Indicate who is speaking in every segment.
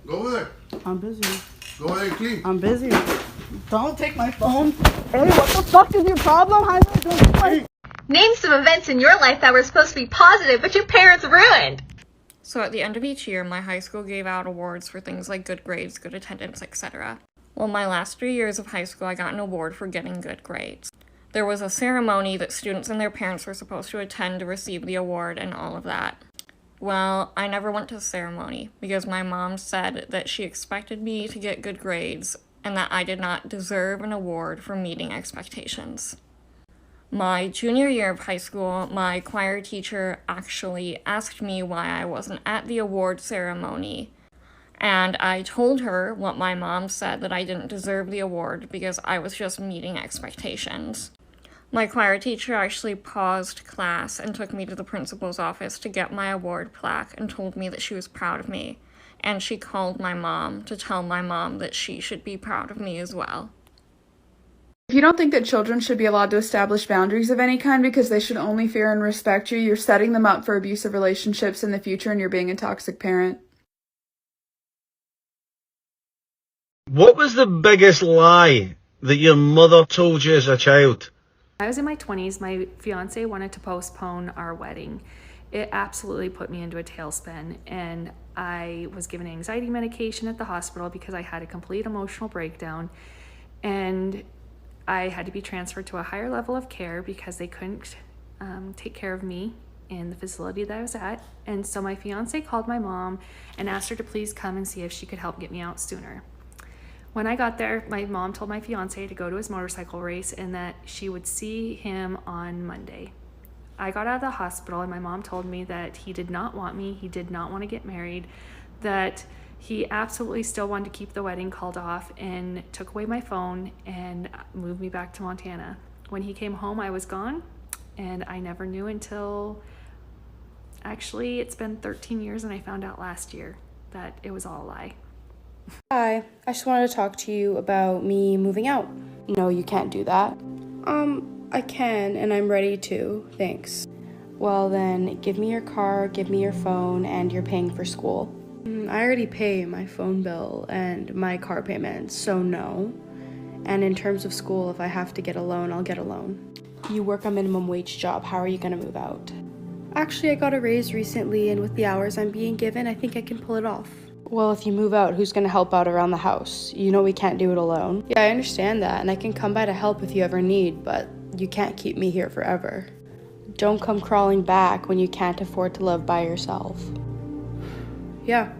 Speaker 1: Go over there.
Speaker 2: I'm busy.
Speaker 1: Go ahead and clean.
Speaker 2: I'm busy. Don't take my phone. Hey, what the fuck is your problem?
Speaker 3: Name some events in your life that were supposed to be positive, but your parents ruined.
Speaker 4: So at the end of each year, my high school gave out awards for things like good grades, good attendance, etc. Well, my last 3 years of high school, I got an award for getting good grades. There was a ceremony that students and their parents were supposed to attend to receive the award and all of that. Well, I never went to the ceremony because my mom said that she expected me to get good grades and that I did not deserve an award for meeting expectations. My junior year of high school, my choir teacher actually asked me why I wasn't at the award ceremony. And I told her what my mom said, that I didn't deserve the award because I was just meeting expectations. My choir teacher actually paused class and took me to the principal's office to get my award plaque and told me that she was proud of me. And she called my mom to tell my mom that she should be proud of me as well.
Speaker 5: If you don't think that children should be allowed to establish boundaries of any kind because they should only fear and respect you, you're setting them up for abusive relationships in the future and you're being a toxic parent.
Speaker 6: What was the biggest lie that your mother told you as a child?
Speaker 7: I was in my 20s. My fiance wanted to postpone our wedding. It absolutely put me into a tailspin, and I was given anxiety medication at the hospital because I had a complete emotional breakdown, and I had to be transferred to a higher level of care because they couldn't take care of me in the facility that I was at. And so my fiance called my mom and asked her to please come and see if she could help get me out sooner. When I got there, my mom told my fiance to go to his motorcycle race and that she would see him on Monday. I got out of the hospital and my mom told me that he did not want me, he did not want to get married, that he absolutely still wanted to keep the wedding called off, and took away my phone and moved me back to Montana. When he came home, I was gone, and I never knew until, actually, it's been 13 years and I found out last year that it was all a lie.
Speaker 8: Hi, I just wanted to talk to you about me moving out. No, you can't do that. I can, and I'm ready to, thanks. Well then, give me your car, give me your phone, and you're paying for school. I already pay my phone bill and my car payment, so no. And in terms of school, if I have to get a loan, I'll get a loan. You work a minimum wage job, how are you gonna move out? Actually, I got a raise recently, and with the hours I'm being given, I think I can pull it off. Well, if you move out, who's gonna help out around the house? You know we can't do it alone. Yeah, I understand that, and I can come by to help if you ever need, but you can't keep me here forever. Don't come crawling back when you can't afford to live by yourself. Yeah,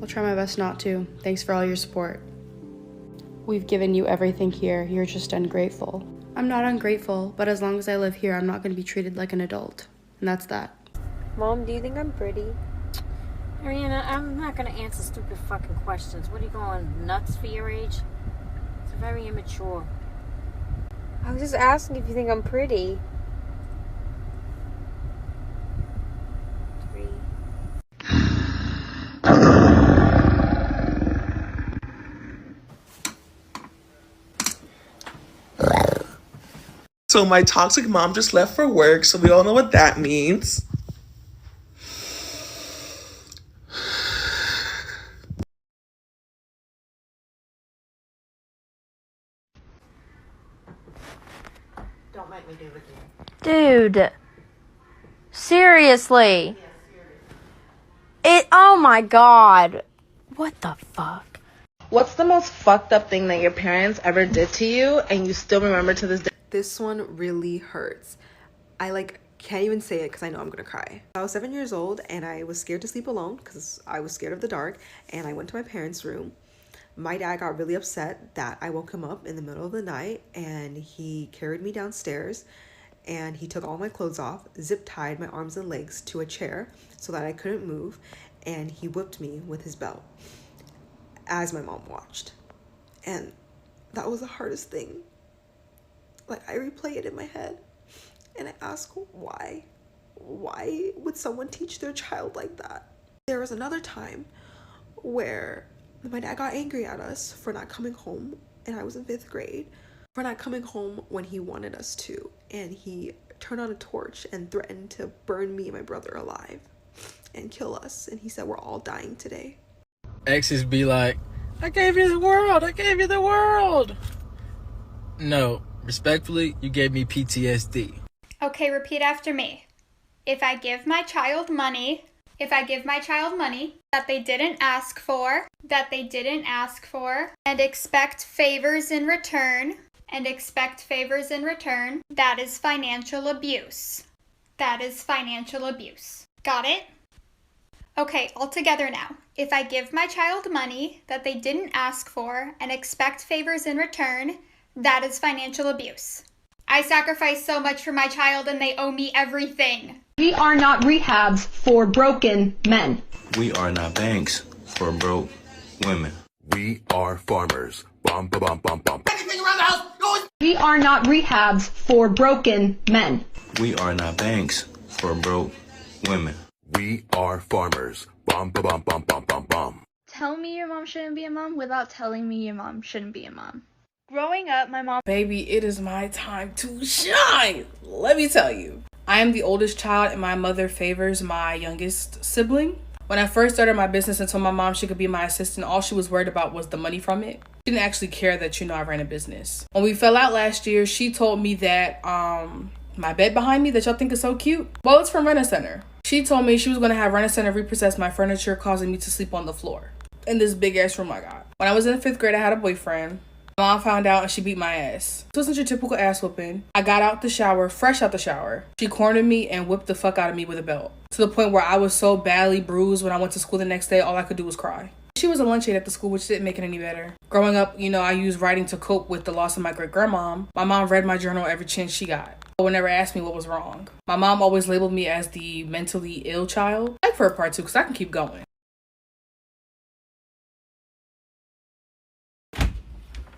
Speaker 8: I'll try my best not to. Thanks for all your support. We've given you everything here, you're just ungrateful. I'm not ungrateful, but as long as I live here, I'm not gonna be treated like an adult. And that's that.
Speaker 9: Mom, do you think I'm pretty? Ariana, I'm not gonna answer stupid fucking questions. What are you going nuts for your age? It's very immature. I was just asking if you think I'm pretty. 3.
Speaker 10: So my toxic mom just left for work, so we all know what that means.
Speaker 9: Don't make me do it again. Dude. Seriously. Oh my god. What the fuck?
Speaker 11: What's the most fucked up thing that your parents ever did to you and you still remember to this day?
Speaker 12: This one really hurts. I can't even say it because I know I'm gonna cry. I was 7 years old and I was scared to sleep alone because I was scared of the dark, and I went to my parents' room. My dad got really upset that I woke him up in the middle of the night, and he carried me downstairs and he took all my clothes off, zip tied my arms and legs to a chair so that I couldn't move, and he whipped me with his belt as my mom watched. And that was the hardest thing. I replay it in my head and I ask, why? Why would someone teach their child like that? There was another time where my dad got angry at us for not coming home, and I was in 5th grade, for not coming home when he wanted us to, and he turned on a torch and threatened to burn me and my brother alive and kill us, and he said we're all dying today.
Speaker 1: exes be like, I gave you the world, I gave you the world. No, respectfully, you gave me PTSD.
Speaker 13: Okay, repeat after me. If I give my child money that they didn't ask for, and expect favors in return, that is financial abuse. Got it? Okay, all together now. If I give my child money that they didn't ask for and expect favors in return, that is financial abuse. I sacrificed so much for my child and they owe me everything.
Speaker 14: We are not rehabs for broken men.
Speaker 15: We are not banks for broke women.
Speaker 16: We are farmers. Bum, ba, bum, bum, bum.
Speaker 14: Anything around the house, we are not rehabs for broken men.
Speaker 15: We are not banks for broke women.
Speaker 16: We are farmers. Bum, ba, bum, bum, bum, bum, bum.
Speaker 17: Tell me your mom shouldn't be a mom without telling me your mom shouldn't be a mom. Growing up, my mom...
Speaker 18: Baby, it is my time to shine. Let me tell you. I am the oldest child and my mother favors my youngest sibling. When I first started my business and told my mom she could be my assistant, all she was worried about was the money from it. She didn't actually care that, I ran a business. When we fell out last year, she told me that my bed behind me that y'all think is so cute, well, it's from Rent-A-Center. She told me she was going to have Rent-A-Center repossess my furniture, causing me to sleep on the floor in this big ass room I got. When I was in the 5th grade, I had a boyfriend. My mom found out and she beat my ass. This wasn't your typical ass whooping. I got out the shower, fresh out the shower. She cornered me and whipped the fuck out of me with a belt. To the point where I was so badly bruised when I went to school the next day, all I could do was cry. She was a lunch aide at the school, which didn't make it any better. Growing up, I used writing to cope with the loss of my great-grandmom. My mom read my journal every chance she got, but would never ask me what was wrong. My mom always labeled me as the mentally ill child. Like for a part 2, because I can keep going.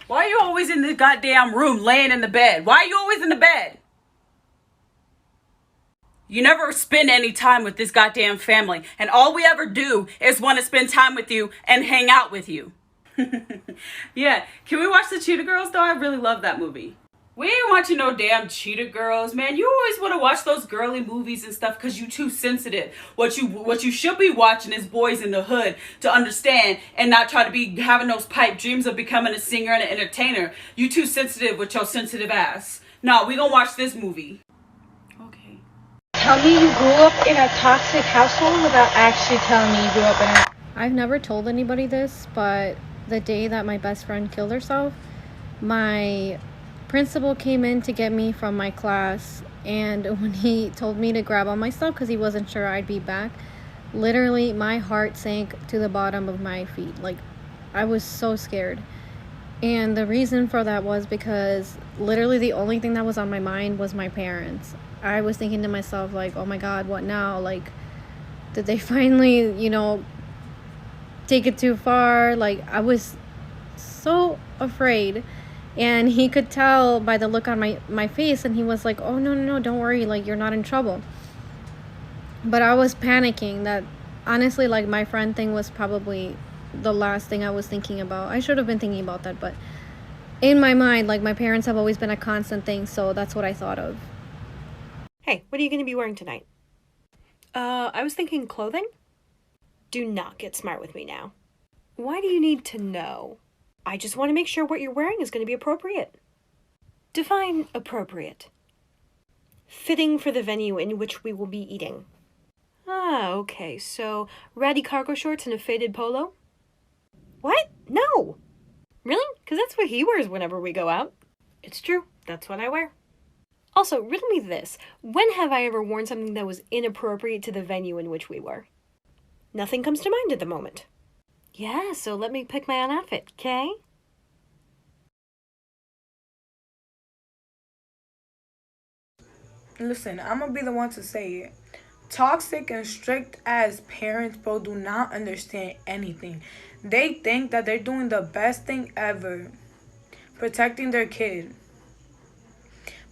Speaker 19: Why are you always in the goddamn room laying in the bed? Why are you always in the bed? You never spend any time with this goddamn family, and all we ever do is want to spend time with you and hang out with you. Yeah, can we watch the Cheetah Girls though? I really love that movie. We ain't watching no damn Cheetah Girls, man. You always want to watch those girly movies and stuff because you too sensitive. What you should be watching is Boys in the Hood to understand and not try to be having those pipe dreams of becoming a singer and an entertainer. You too sensitive with your sensitive ass. No, we gonna watch this movie. Okay.
Speaker 17: Tell me you grew up in a toxic household without actually telling me you grew up in a...
Speaker 4: I've never told anybody this, but the day that my best friend killed herself, my principal came in to get me from my class, and when he told me to grab all my stuff because he wasn't sure I'd be back, literally my heart sank to the bottom of my feet. Like, I was so scared. And the reason for that was because literally the only thing that was on my mind was my parents. I was thinking to myself, like, oh my god, what now? Like, did they finally, take it too far? Like, I was so afraid. And he could tell by the look on my face, and he was like, oh, no, don't worry, like, you're not in trouble. But I was panicking that, honestly, like, my friend thing was probably the last thing I was thinking about. I should have been thinking about that, but in my mind, like, my parents have always been a constant thing, so that's what I thought of.
Speaker 20: Hey, what are you going to be wearing tonight? I was thinking clothing? Do not get smart with me now. Why do you need to know? I just want to make sure what you're wearing is going to be appropriate. Define appropriate. Fitting for the venue in which we will be eating. Ah, okay, so ratty cargo shorts and a faded polo? What? No! Really? Because that's what he wears whenever we go out. It's true, that's what I wear. Also, riddle me this. When have I ever worn something that was inappropriate to the venue in which we were? Nothing comes to mind at the moment. Yeah, so let me pick my own outfit, okay?
Speaker 21: Listen, I'm gonna be the one to say it. Toxic and strict as parents, bro, do not understand anything. They think that they're doing the best thing ever. Protecting their kid.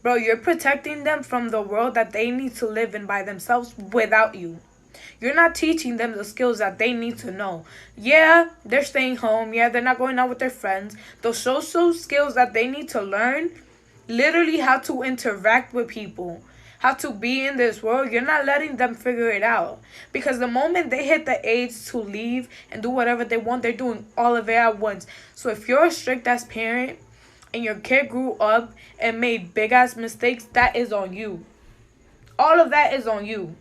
Speaker 21: Bro, you're protecting them from the world that they need to live in by themselves without you. You're not teaching them the skills that they need to know. Yeah, they're staying home. Yeah, they're not going out with their friends. Those social skills that they need to learn, literally how to interact with people, how to be in this world, you're not letting them figure it out. Because the moment they hit the age to leave and do whatever they want, they're doing all of it at once. So if you're a strict ass parent and your kid grew up and made big ass mistakes, that is on you. All of that is on you.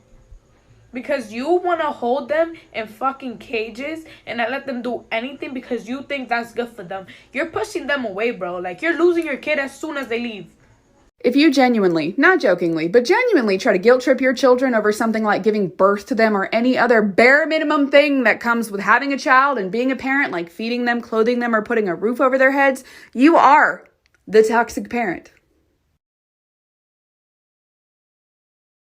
Speaker 21: Because you want to hold them in fucking cages and not let them do anything because you think that's good for them. You're pushing them away, bro. Like, you're losing your kid as soon as they leave.
Speaker 5: If you genuinely, not jokingly, but genuinely try to guilt trip your children over something like giving birth to them or any other bare minimum thing that comes with having a child and being a parent, like feeding them, clothing them, or putting a roof over their heads, you are the toxic parent.